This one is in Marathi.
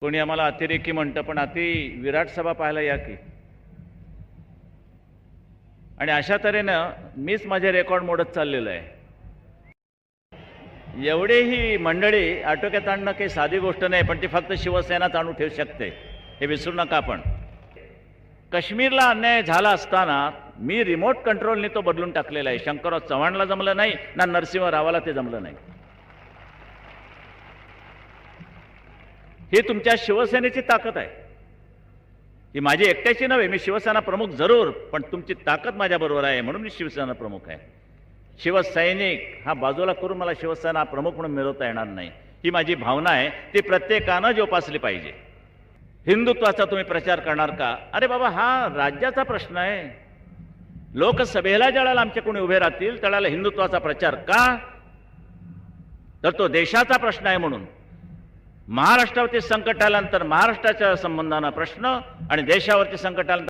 कोणी आम्हाला अतिरेकी म्हणतं, पण अति विराट सभा पाहायला या की. आणि अशा तऱ्हेनं मीच माझे रेकॉर्ड मोडत चाललेलो आहे. एवढे ही मंडळी आटोक्यात आणणं काही साधी गोष्ट नाही, पण ती फक्त शिवसेनाच आणू ठेवू शकते, हे विसरू नका. आपण काश्मीरला अन्याय झाला असताना मी रिमोट कंट्रोलने तो बदलून टाकलेला आहे. शंकरराव चव्हाणला जमलं नाही, ना नरसिंह रावाला ते जमलं नाही. ही तुमच्या शिवसेनेची ताकद आहे. ही माझी एकट्याची नव्हे. मी शिवसेना प्रमुख जरूर, पण तुमची ताकद माझ्याबरोबर आहे म्हणून मी शिवसेना प्रमुख आहे. शिवसैनिक हा बाजूला करून मला शिवसेना प्रमुख म्हणून मिळवता येणार नाही. ही माझी भावना आहे, ती प्रत्येकानं जोपासली पाहिजे. हिंदुत्वाचा तुम्ही प्रचार करणार का? अरे बाबा, हा राज्याचा प्रश्न आहे. लोकसभेला ज्यावेळेला आमचे कोणी उभे राहतील त्यावेळेला हिंदुत्वाचा प्रचार का? तर तो देशाचा प्रश्न आहे. म्हणून महाराष्ट्रावरती संकट आल्यानंतर महाराष्ट्राच्या संबंधानं प्रश्न आणि देशावरती संकट आल्यानंतर